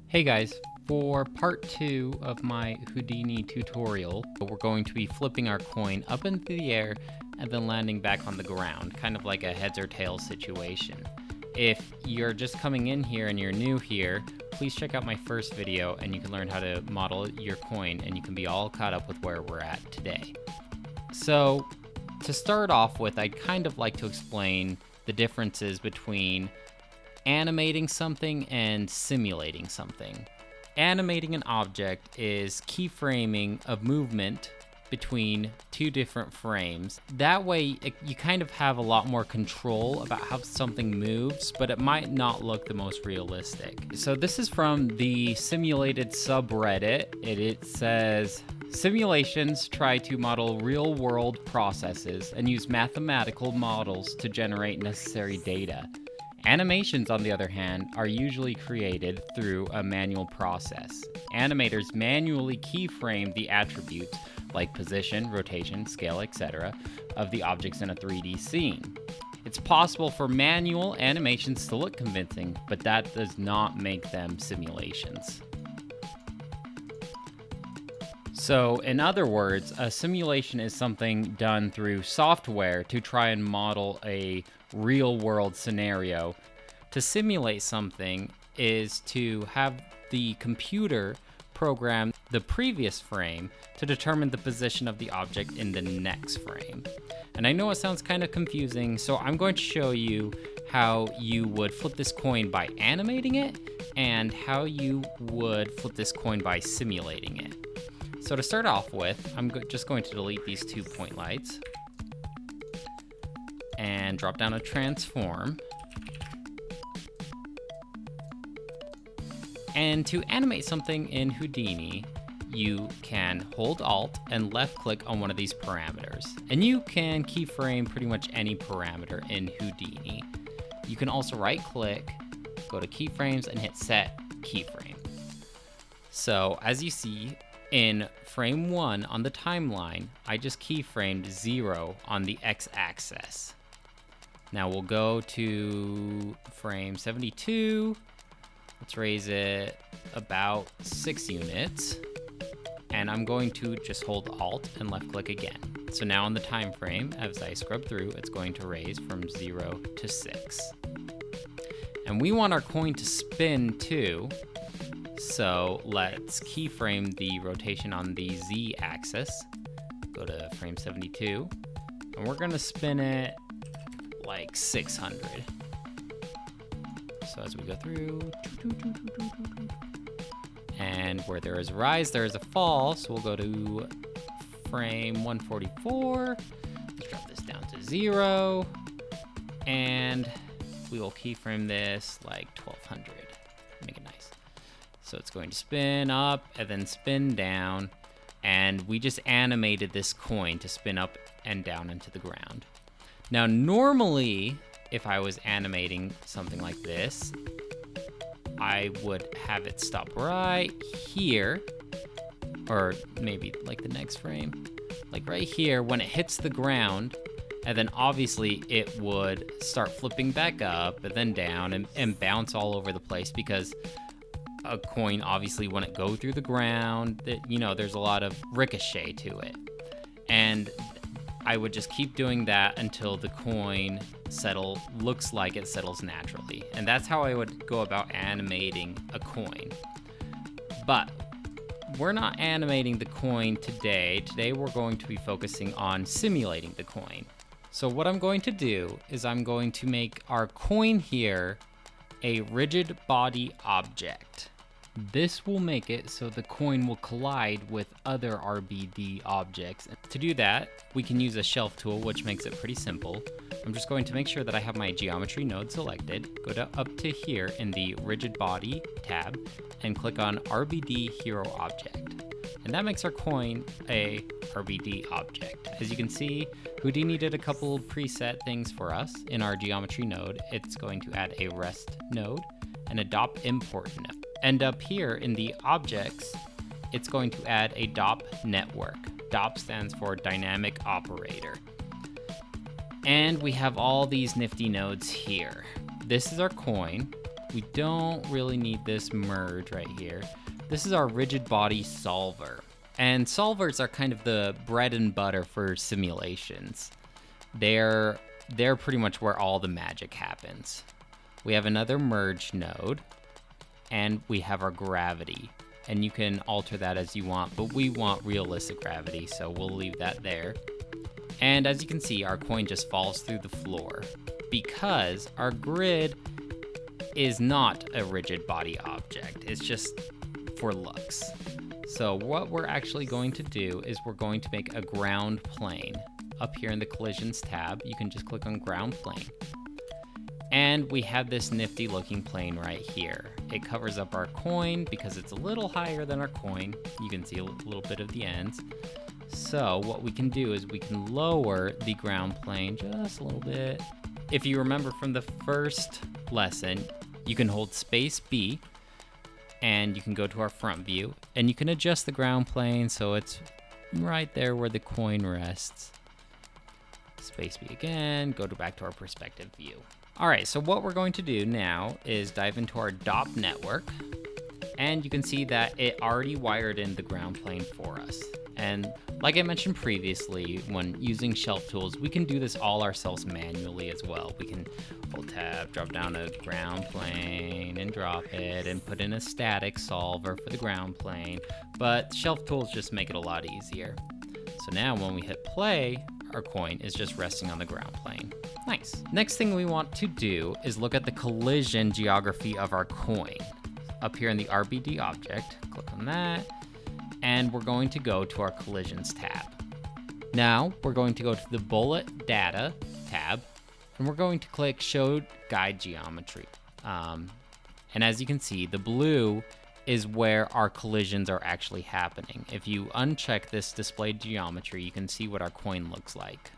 Hey guys, for part 2 of my Houdini tutorial, we're going to be flipping our coin up into the air and then landing back on the ground, kind of like a heads or tails situation. If you're just coming in here and you're new here, please check out my first video and you can learn how to model your coin and you can be all caught up with where we're at today. So, to start off with, I'd kind of like to explain the differences between animating something and simulating something. Animating an object is keyframing a movement between two different frames. That way, you kind of have a lot more control about how something moves, but it might not look the most realistic. So this is from the simulated subreddit. It says, simulations try to model real-world processes and use mathematical models to generate necessary data. Animations, on the other hand, are usually created through a manual process. Animators manually keyframe the attributes like position, rotation, scale, etc. of the objects in a 3D scene. It's possible for manual animations to look convincing, but that does not make them simulations. So, in other words, a simulation is something done through software to try and model a real-world scenario. To simulate something is to have the computer program the previous frame to determine the position of the object in the next frame. And I know it sounds kind of confusing, so I'm going to show you how you would flip this coin by animating it and how you would flip this coin by simulating it. So to start off with, I'm just going to delete these 2 point lights and drop down a transform. And to animate something in Houdini, you can hold Alt and left click on one of these parameters. And you can keyframe pretty much any parameter in Houdini. You can also right click, go to keyframes and hit set keyframe. So as you see, in frame 1 on the timeline, I just keyframed 0 on the x-axis. Now we'll go to frame 72. Let's raise it about 6 units. And I'm going to just hold Alt and left click again. So now on the time frame, as I scrub through, it's going to raise from 0 to 6. And we want our coin to spin too. So let's keyframe the rotation on the z-axis. Go to frame 72, and we're gonna spin it like 600. So as we go through, and where there is a rise, there is a fall. So we'll go to frame 144. Let's drop this down to 0, and we will keyframe this like 1200. Make it nice. So it's going to spin up and then spin down, and we just animated this coin to spin up and down into the ground. Now, normally, if I was animating something like this, I would have it stop right here, or maybe like the next frame, like right here when it hits the ground, and then obviously it would start flipping back up and then down and bounce all over the place, because a coin obviously wouldn't go through the ground. There's a lot of ricochet to it, and I would just keep doing that until the coin looks like it settles naturally. And that's how I would go about animating a coin. But we're not animating the coin today. Today we're going to be focusing on simulating the coin. So what I'm going to do is I'm going to make our coin here a rigid body object. This will make it so the coin will collide with other RBD objects. To do that, we can use a shelf tool, which makes it pretty simple. I'm just going to make sure that I have my geometry node selected, go up to here in the rigid body tab, and click on RBD hero object. And that makes our coin a RBD object. As you can see, Houdini did a couple preset things for us in our geometry node. It's going to add a rest node and a DOP import node. And up here in the objects, it's going to add a DOP network. DOP stands for dynamic operator. And we have all these nifty nodes here. This is our coin. we don't really need this merge right here. This is our rigid body solver. And solvers are kind of the bread and butter for simulations. They're pretty much where all the magic happens. We have another merge node, and we have our gravity. And you can alter that as you want, but we want realistic gravity, so we'll leave that there. And as you can see, our coin just falls through the floor because our grid is not a rigid body object. It's just for looks. So what we're actually going to do is we're going to make a ground plane. Up here in the collisions tab, you can just click on ground plane. And we have this nifty looking plane right here. It covers up our coin because it's a little higher than our coin. You can see a little bit of the ends. So what we can do is we can lower the ground plane just a little bit. If you remember from the first lesson, you can hold space B and you can go to our front view and you can adjust the ground plane so it's right there where the coin rests. Space B again, back to our perspective view. All right, so what we're going to do now is dive into our DOP network, and you can see that it already wired in the ground plane for us. And like I mentioned previously, when using shelf tools, we can do this all ourselves manually as well. We can hold tab, drop down a ground plane and drop it, and put in a static solver for the ground plane, but shelf tools just make it a lot easier. So now when we hit play, our coin is just resting on the ground plane. Nice. Next thing we want to do is look at the collision geography of our coin. Up here in the RBD object, click on that, and we're going to go to our collisions tab. Now we're going to go to the bullet data tab, and we're going to click show guide geometry. And as you can see, the blue is where our collisions are actually happening. If you uncheck this display geometry, you can see what our coin looks like,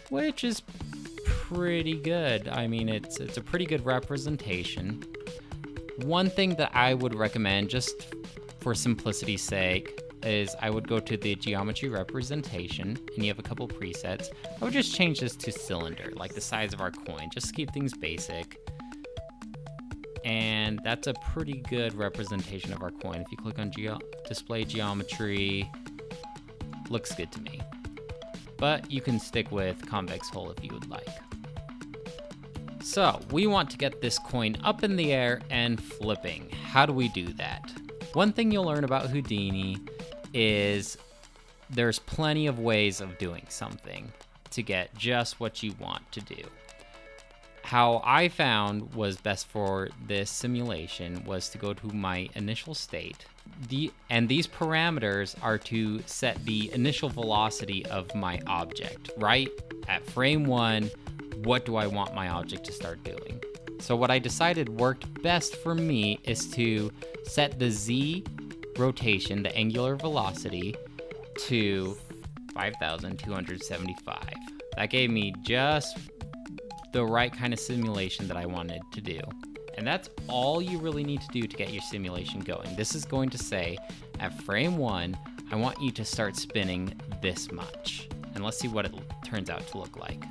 which is pretty good. I mean, it's a pretty good representation. One thing that I would recommend, just for simplicity's sake, is I would go to the geometry representation, and you have a couple presets. I would just change this to cylinder, like the size of our coin, just to keep things basic. And that's a pretty good representation of our coin. If you click on display geometry, looks good to me. But you can stick with convex hull if you would like. So we want to get this coin up in the air and flipping. How do we do that? One thing you'll learn about Houdini is there's plenty of ways of doing something to get just what you want to do. How I found was best for this simulation was to go to my initial state. And these parameters are to set the initial velocity of my object. Right at frame 1, what do I want my object to start doing? So what I decided worked best for me is to set the Z rotation, the angular velocity, to 5,275. That gave me just the right kind of simulation that I wanted to do. And that's all you really need to do to get your simulation going. This is going to say, at frame 1, I want you to start spinning this much. And let's see what it turns out to look like.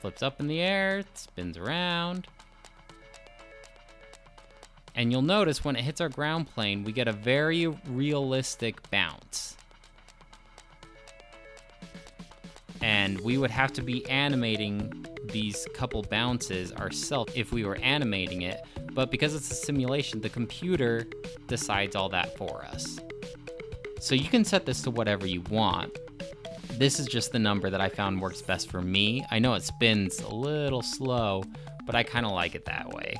Flips up in the air, spins around. And you'll notice when it hits our ground plane, we get a very realistic bounce. And we would have to be animating these couple bounces ourselves if we were animating it. But because it's a simulation, the computer decides all that for us. So you can set this to whatever you want. This is just the number that I found works best for me. I know it spins a little slow, but I kind of like it that way.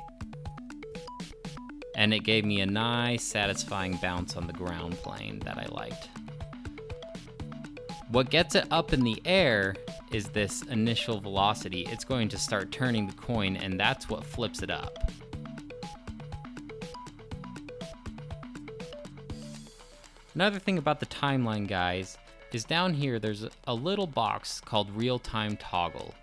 And it gave me a nice, satisfying bounce on the ground plane that I liked. What gets it up in the air is this initial velocity. It's going to start turning the coin, and that's what flips it up. Another thing about the timeline, guys, is down here there's a little box called real-time toggle.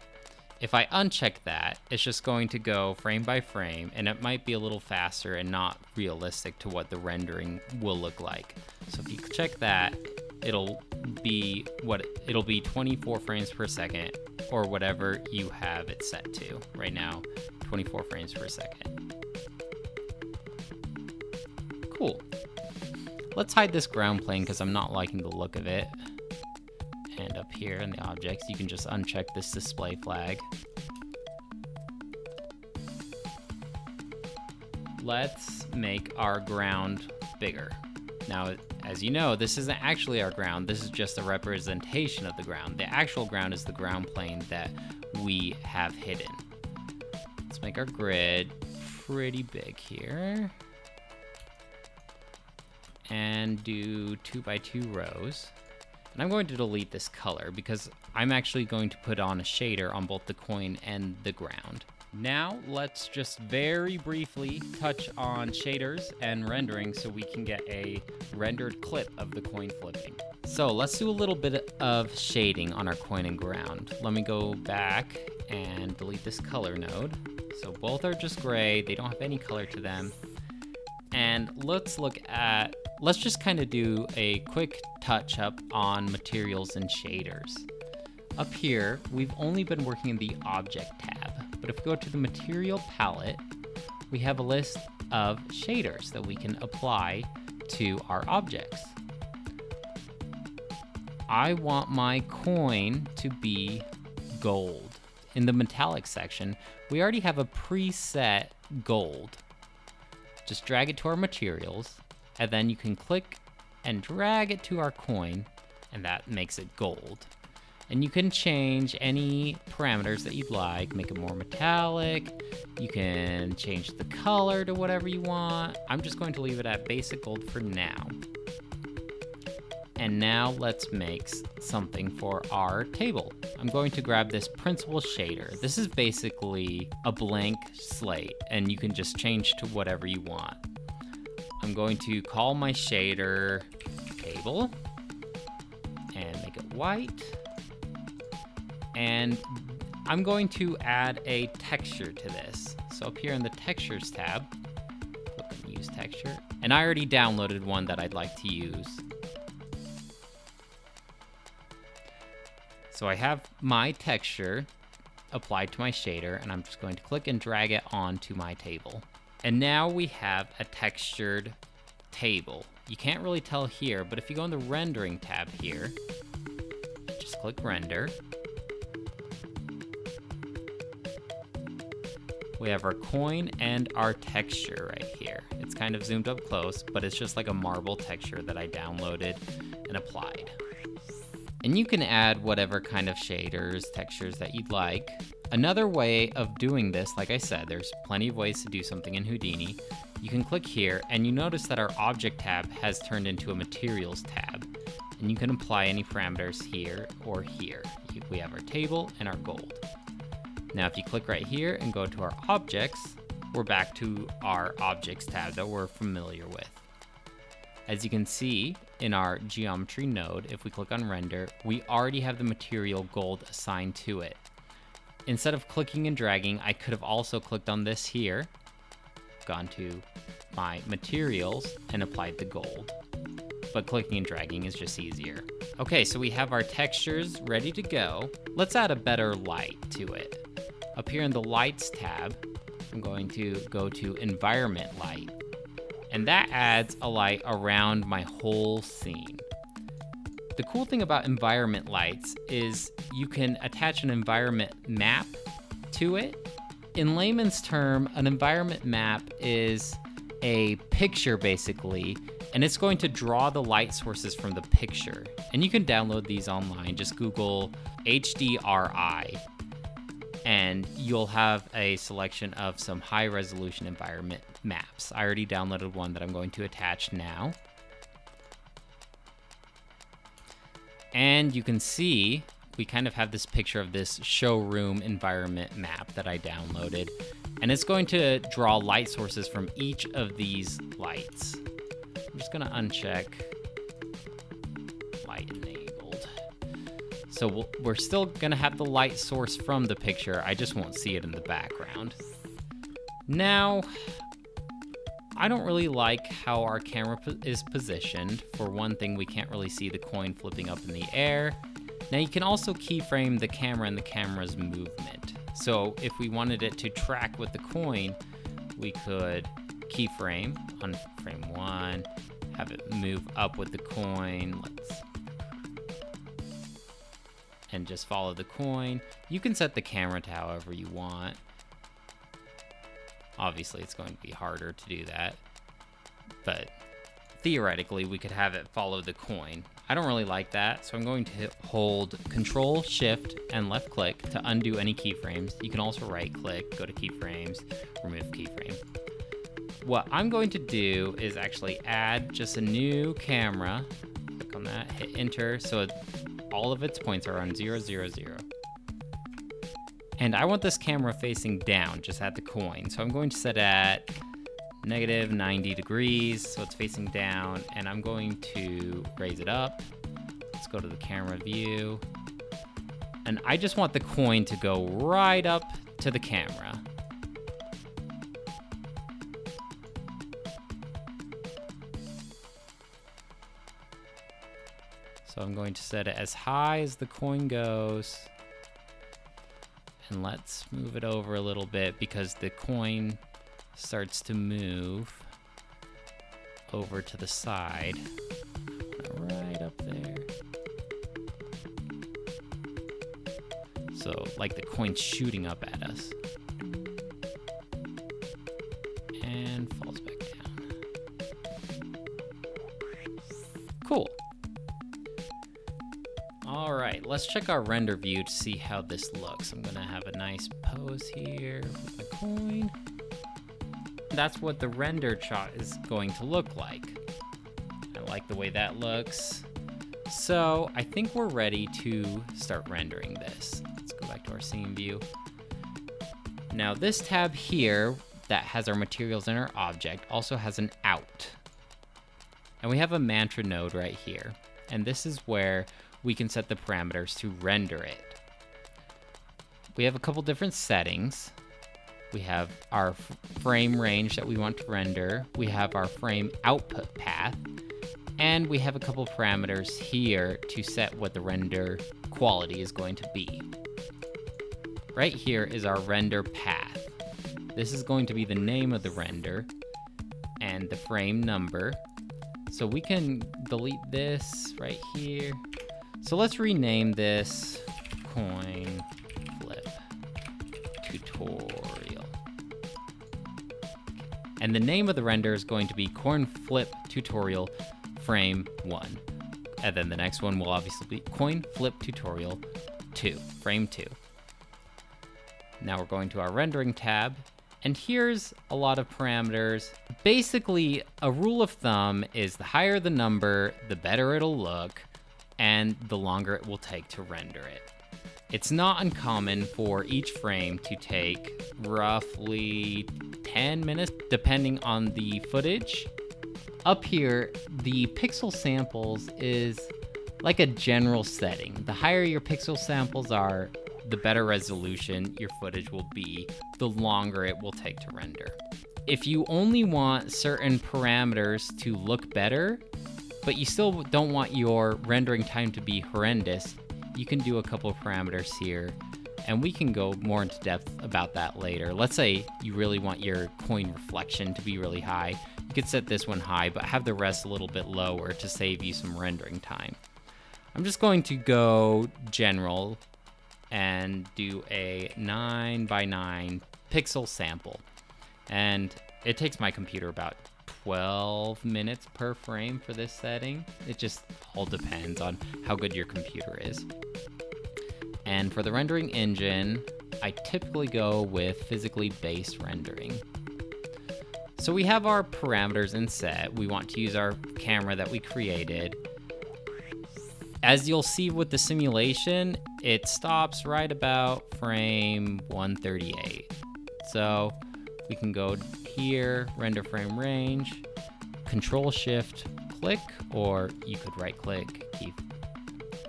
If I uncheck that, it's just going to go frame by frame, and it might be a little faster and not realistic to what the rendering will look like. So if you check that, it'll be 24 frames per second, or whatever you have it set to. Right now, 24 frames per second. Cool. Let's hide this ground plane because I'm not liking the look of it. And up here in the objects, you can just uncheck this display flag. Let's make our ground bigger. Now, as you know, this isn't actually our ground. This is just a representation of the ground. The actual ground is the ground plane that we have hidden. Let's make our grid pretty big here. And do 2 by 2 rows. And I'm going to delete this color because I'm actually going to put on a shader on both the coin and the ground. Now let's just very briefly touch on shaders and rendering so we can get a rendered clip of the coin flipping. So let's do a little bit of shading on our coin and ground. Let me go back and delete this color node. So both are just gray, they don't have any color to them. And let's just kind of do a quick touch up on materials and shaders. Up here, we've only been working in the object tab, but if we go to the material palette, we have a list of shaders that we can apply to our objects. I want my coin to be gold. In the metallic section, we already have a preset gold. Just drag it to our materials, and then you can click and drag it to our coin, and that makes it gold. And you can change any parameters that you'd like, make it more metallic. You can change the color to whatever you want. I'm just going to leave it at basic gold for now. And now let's make something for our table. I'm going to grab this principal shader. This is basically a blank slate, and you can just change to whatever you want. I'm going to call my shader table and make it white. And I'm going to add a texture to this. So up here in the textures tab, click on use texture. And I already downloaded one that I'd like to use. So I have my texture applied to my shader, and I'm just going to click and drag it onto my table. And now we have a textured table. You can't really tell here, but if you go in the rendering tab here, just click render. We have our coin and our texture right here. It's kind of zoomed up close, but it's just like a marble texture that I downloaded and applied. And you can add whatever kind of shaders, textures that you'd like. Another way of doing this, like I said, there's plenty of ways to do something in Houdini. You can click here, and you notice that our object tab has turned into a materials tab. And you can apply any parameters here or here. We have our table and our gold. Now, if you click right here and go to our objects, we're back to our objects tab that we're familiar with. As you can see in our geometry node, if we click on render, we already have the material gold assigned to it. Instead of clicking and dragging, I could have also clicked on this here, gone to my materials, and applied the gold. But clicking and dragging is just easier. Okay, so we have our textures ready to go. Let's add a better light to it. Up here in the lights tab, I'm going to go to environment light. And that adds a light around my whole scene. The cool thing about environment lights is you can attach an environment map to it. In layman's term, an environment map is a picture basically, and it's going to draw the light sources from the picture. And you can download these online. Just Google HDRI, and you'll have a selection of some high resolution environment maps. I already downloaded one that I'm going to attach now. And you can see we kind of have this picture of this showroom environment map that I downloaded. And it's going to draw light sources from each of these lights. I'm just gonna uncheck light enabled. So we're still gonna have the light source from the picture, I just won't see it in the background. Now, I don't really like how our camera is positioned. For one thing, we can't really see the coin flipping up in the air. Now you can also keyframe the camera and the camera's movement. So if we wanted it to track with the coin, we could keyframe on frame 1, have it move up with the coin, and just follow the coin. You can set the camera to however you want. Obviously, it's going to be harder to do that, but theoretically, we could have it follow the coin. I don't really like that, so I'm going to hold Control, Shift, and left click to undo any keyframes. You can also right click, go to keyframes, remove keyframe. What I'm going to do is actually add just a new camera. Click on that, hit enter, so all of its points are on 0, 0, 0. And I want this camera facing down, just at the coin. So I'm going to set at negative 90 degrees, so it's facing down, and I'm going to raise it up. Let's go to the camera view. And I just want the coin to go right up to the camera. So I'm going to set it as high as the coin goes. And let's move it over a little bit because the coin starts to move over to the side. Right up there. So like the coin's shooting up at us. And falls back down. Cool. All right, let's check our render view to see how this looks. I'm gonna have a nice pose here with my coin. That's what the render shot is going to look like. I like the way that looks. So I think we're ready to start rendering this. Let's go back to our scene view. Now this tab here that has our materials and our object also has an out. And we have a mantra node right here. And this is where we can set the parameters to render it. We have a couple different settings. We have our frame range that we want to render. We have our frame output path. And we have a couple parameters here to set what the render quality is going to be. Right here is our render path. This is going to be the name of the render and the frame number. So we can delete this right here. So let's rename this coin flip tutorial. And the name of the render is going to be coin flip tutorial frame 1. And then the next one will obviously be coin flip tutorial 2, frame 2. Now we're going to our rendering tab. And here's a lot of parameters. Basically, a rule of thumb is the higher the number, the better it'll look, and the longer it will take to render it. It's not uncommon for each frame to take roughly 10 minutes, depending on the footage. Up here, the pixel samples is like a general setting. The higher your pixel samples are, the better resolution your footage will be, the longer it will take to render. If you only want certain parameters to look better, but you still don't want your rendering time to be horrendous, you can do a couple of parameters here, and we can go more into depth about that later. Let's say you really want your coin reflection to be really high. You could set this one high, but have the rest a little bit lower to save you some rendering time. I'm just going to go general and do a 9x9 pixel sample. And it takes my computer about 12 minutes per frame for this setting. It just all depends on how good your computer is. And for the rendering engine, I typically go with physically based rendering. So we have our parameters in set. We want to use our camera that we created. As you'll see with the simulation, it stops right about frame 138. So we can go here, render frame range, Control Shift click, or you could right click,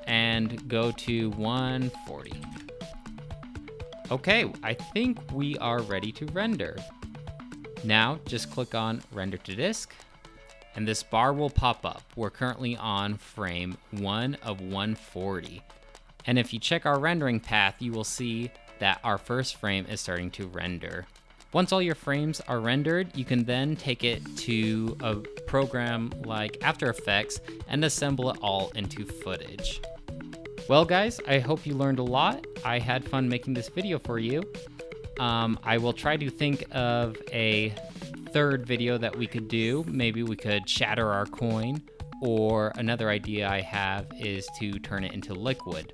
and go to 140. Okay, I think we are ready to render. Now just click on render to disk and this bar will pop up. We're currently on frame 1 of 140. And if you check our rendering path, you will see that our first frame is starting to render. Once all your frames are rendered, you can then take it to a program like After Effects and assemble it all into footage. Well guys, I hope you learned a lot. I had fun making this video for you. I will try to think of a third video that we could do. Maybe we could shatter our coin, or another idea I have is to turn it into liquid.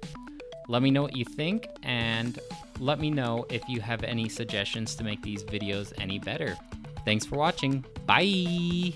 Let me know what you think, and let me know if you have any suggestions to make these videos any better. Thanks for watching. Bye!